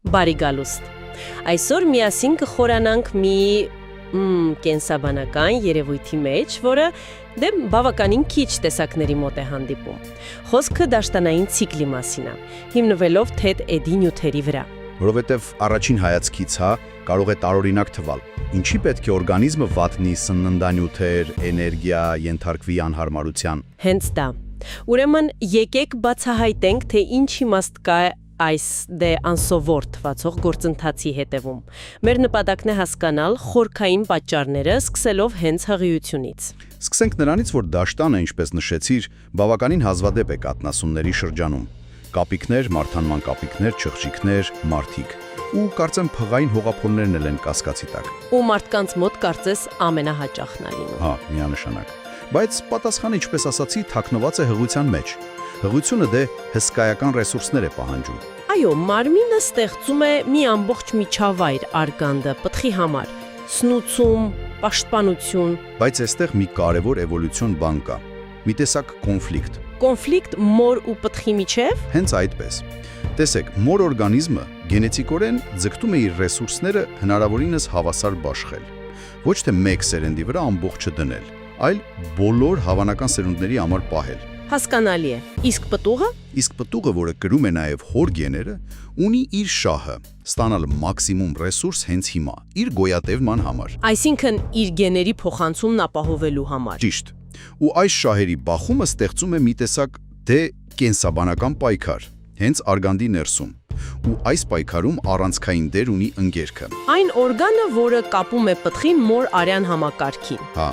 Բարի գալուստ։ Այսօր միասին կխորանանք մի կենսաբանական երևույթի մեջ, որը բավականին քիչ տեսակների մոտ է հանդիպում։ Խոսքը դաշտանային ցիկլի մասին է, հիմնվելով թեթ էդի նյութերի վրա։ Որովհետև առաջին հայացքից կարող է տարօրինակ թվալ։ Ինչի պետք է օրգանիզմը վատնի սննդանյութեր, էներգիա, ենթարկվի անհարմարության։ Հենց դա։ Ուրեմն եկեք բացահայտենք, թե ինչ իմաստ կա այս անսովոր թվացող գործընթացի հետևում։ Մեր նպատակն է հասկանալ խորքային պատճառները, սկսելով հենց հղիությունից։ Սկսենք նրանից, որ դաշտանը, ինչպես նշեցիր, բավականին հազվադեպ է կաթնասունների շրջանում։ Կապիկներ, մարդանման կապիկներ, չղջիկներ, մարդիկ։ Ու կարծեմ փղային հողափորներն էլ են կասկածի տակ։ Ու մարդկանց մոտ կարծես ամենահաճախն է լինում։ Հա, միանշանակ։ Բայց պատասխանը, ինչպես ասացի, թաքնված է հղիության մեջ։ Հղիությունը հսկայական ռեսուրսներ է պահանջում։ Այո, մարմինը ստեղծում է մի ամբողջ միջավայր արգանդը պտղի համար՝ սնուցում, պաշտպանություն։ Բայց այստեղ մի կարևոր էվոլյուցիոն բան կա՝ մի տեսակ կոնֆլիկտ։ Կոնֆլիկտ մոր ու պտղի միջև։ Հենց այդպես։ Տեսեք, մոր օրգանիզմը գենետիկորեն ձգտում է իր ռեսուրսները հնարավորինս հավասար բաշխել։ Ոչ թե մեկ սերնդի վրա ամբողջը դնել, այլ բոլոր հավանական սերունդների համար պահել։ Հասկանալի է։ Իսկ պտուղը, որը կրում է նաև հոր գեները, ունի իր շահը՝ ստանալ մաքսիմում ռեսուրս հենց հիմա, իր գոյատևման համար։ Այսինքն իր գեների փոխանցումն ապահովելու համար։ Ճիշտ։ Ու այս շահերի բախումը ստեղծում է մի տեսակ կենսաբանական պայքար, հենց արգանդի ներսում։ Ու այս պայքարում առանցքային դեր ունի ընկերքը։ Այն օրգանը, որը կապում է պտղին մոր արյան համակարգին։ Հա,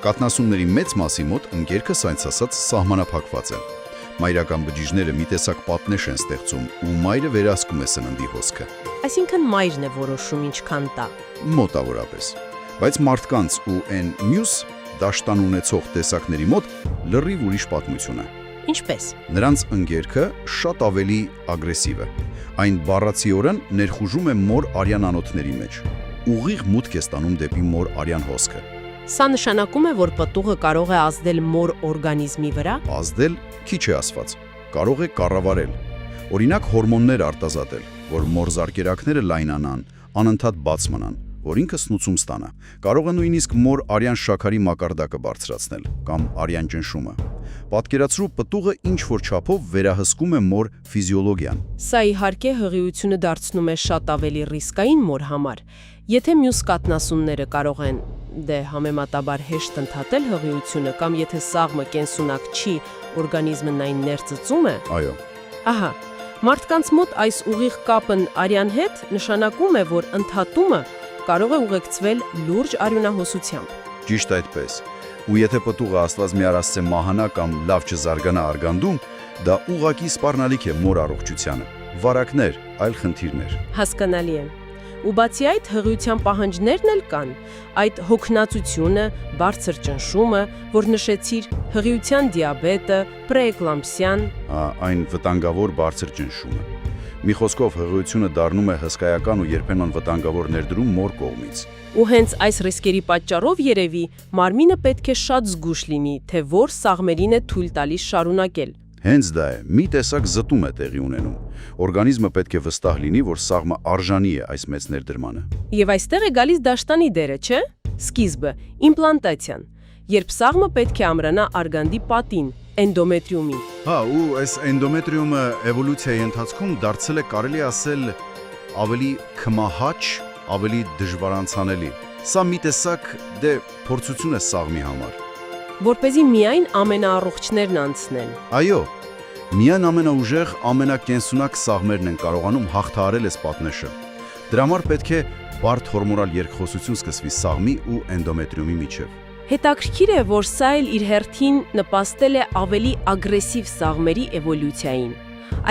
կաթնասունների մեծ մասի մոտ ընկերքը սայնց ասած սահմանափակված է։ Մայրական բջիջները մի տեսակ պատնեշ են ստեղծում, ու մայրը վերահսկում է սննդի հոսքը։ Այսինքն մայրն է որոշում ինչքան տա։ Մոտավորապես։ Բայց մարդկանց ու այն մյուս դաշտան ունեցող տեսակների մոտ լրիվ ուրիշ պատմություն է։ Ինչպես։ Նրանց ընկերքը շատ ավելի ագրեսիվ է։ Այն բառացիորեն ներխուժում է մոր արյան անոթների մեջ։ Ուղիղ մուտք է ստանում դեպի մոր արյան հոսքը։ Սա նշանակում է, որ պտուղը կարող է ազդել մոր օրգանիզմի վրա։ Ազդել քիչ է ասված։ Կարող է կառավարել։ Օրինակ հորմոններ արտազատել, որ մոր զարկերակները լայնանան, անընդհատ բաց մնան, որ ինքը սնուցում ստանա։ Կարող է նույնիսկ մոր արյան շաքարի մակարդակը բարձրացնել կամ արյան ճնշումը։ Պատկերացրու, պտուղը ինչ-որ չափով վերահսկում է մոր ֆիզիոլոգիան։ Սա իհարկե հղիությունը դարձնում է շատ ավելի ռիսկային մոր համար։ Եթե մյուս կաթնասունները կարող են համեմատաբար հեշտ ընդհատել հղիությունը կամ եթե սաղմը կենսունակ չի, օրգանիզմն այն ներծծում է։ Այո։ Ահա, մարդկանց մոտ այս ուղիղ կապն արյան հետ նշանակում է, որ ընդհատումը կարող է ուղեկցվել լուրջ արյունահոսությամբ։ Ճիշտ այդպես։ Ու եթե պտուղը Աստված մի առասցե մահանա կամ լավ չզարգանա արգանդում, դա ուղղակի սպառնալիք է մոր առողջությանը։ Վարակներ, այլ խնդիրներ։ Հասկանալի է։ Ու բացի այդ հղիության պահանջներն էլ կան, այդ հոգնածությունը, բարձր ճնշումը, որ նշեցիր, հղիության դիաբետը, պրեէկլամպսիան, այն վտանգավոր բարձր ճնշումը։ Մի խոսքով հղիությունը դառնում է հսկայական ու երբեմն վտանգավոր ներդրում մոր կողմից։ Ու հենց այս ռիսկերի պատճառով երևի մարմինը պետք է շատ զգուշ լինի, թե որ սաղմերին է թույլ տալիս շարունակել։ Հենց դա է, մի տեսակ զտում է տեղի ունենում։ Օրգանիզմը պետք է վստահ լինի, որ սաղմը արժանի է այս մեծ ներդրմանը։ Եվ այստեղ է գալիս դաշտանի դերը, չէ՞։ Սկիզբը՝ իմպլանտացիան, երբ սաղմը պետք է ամրանա արգանդի պատին, էնդոմետրիումին։ Հա, ու այս էնդոմետրիումը էվոլյուցիայի ընթացքում դարձել է, կարելի ասել, ավելի քմահաճ, ավելի դժվարանցանելի։ Սա մի տեսակ փորձություն է սաղմի համար։ Որպեսզի միայն ամենաառողջներն անցնեն։ Այո, միայն ամենաուժեղ, ամենակենսունակ սաղմերն են կարողանում հաղթահարել այս պատնեշը։ Դրա համար պետք է բարդ հորմոնալ երկխոսություն սկսվի սաղմի ու էնդոմետրիումի միջև։ Հետաքրքիր է, որ սա էլ իր հերթին նպաստել է ավելի ագրեսիվ սաղմերի էվոլյուցիային,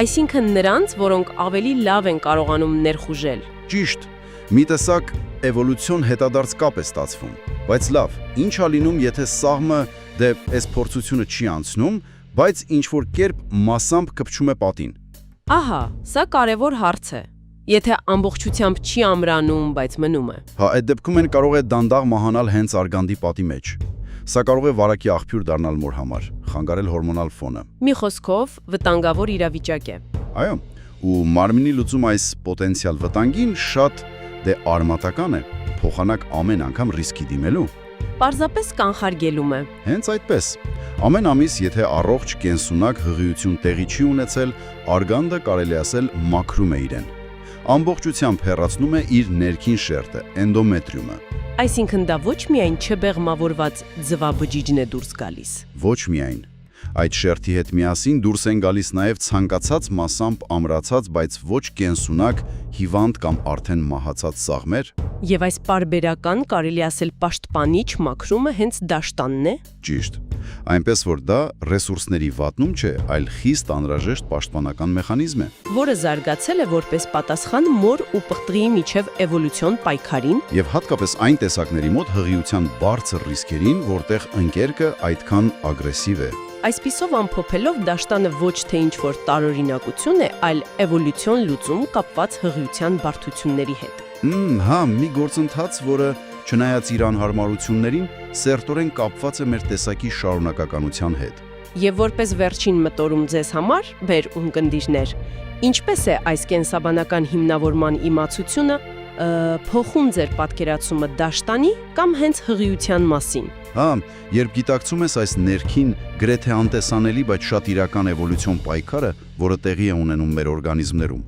այսինքն նրանց, որոնք ավելի լավ են կարողանում ներխուժել։ Ճիշտ, մի տեսակ էվոլյուցիոն հետադարձ կապ է ստացվում, բայց լավ, ինչ ա լինում, եթե սաղմը այս փորձությունը չի անցնում, բայց ինչ-որ կերպ մասամբ կպչում է պատին։ Ահա, սա կարևոր հարց է։ Եթե ամբողջությամբ չի ամրանում, բայց մնում է։ Հա, այդ դեպքում են կարող է դանդաղ մահանալ հենց արգանդի պատի մեջ։ Սա կարող է վարակի աղբյուր դառնալ մոր համար, խանգարել հորմոնալ ֆոնը։ Մի խոսքով, վտանգավոր իրավիճակ է։ Այո, ու մարմնի լուծում այս պոտենցիալ վտանգին շատ արմատական է, փոխանակ ամեն անգամ ռիսկի դիմելու։ Պարզապես կանխարգելում է։ Հենց այդպես։ Ամեն ամիս, եթե առողջ կենսունակ հղիություն տեղի չի ունեցել, արգանդը կարելի ասել մաքրում է իրեն։ Ամբողջությամբ հեռացնում է իր ներքին շերտը, էնդոմետրիումը։ Այսինքն դա ոչ միայն չբեղմավորված ձվաբջիջն է դուրս գալիս։ Ոչ միայն։ Այդ շերտի հետ միասին դուրս են գալիս նաև ցանկացած մասամբ ամրացած, բայց ոչ կենսունակ, հիվանդ կամ արդեն մահացած սաղմեր։ Եվ այս պարբերական, կարելի ասել պաշտպանիչ մաքրումը հենց դաշտանն է։ Ճիշտ։ Այնպես որ դա ռեսուրսների վատնում չէ, այլ խիստ անհրաժեշտ պաշտպանական մեխանիզմ է, որը զարգացել է որպես պատասխան մոր ու պղտղիի միջև էվոլյուցիոն պայքարին եւ հատկապես այն տեսակների մոտ հղիության բարձր ռիսկերին, որտեղ ընկերքը այդքան ագրեսիվ է։ Այսպիսով ամփոփելով դաշտանը ոչ թե ինչ-որ տարօրինակություն է, այլ էվոլյուցիոն լուծում կապված հղիության բարդությունների հետ։ Հա, մի գործընթաց, որը չնայած իր անհարմարություններին, սերտորեն կապված է մեր տեսակի շարունակականության հետ։ Եվ որպես վերջին մտորում ձեզ համար, բեր ունկնդիրներ, ինչպես է այս կենսաբանական հիմնավորման իմացությունը փոխում ձեր պատկերացումը դաշտանի կամ հենց հղիության մասին։ Հա, երբ գիտակցում ես այս ներքին գրեթե անտեսանելի, բայց շատ իրական էվոլյուցիոն պայքարը, որը տեղի է ունենում մեր օրգանիզմներում։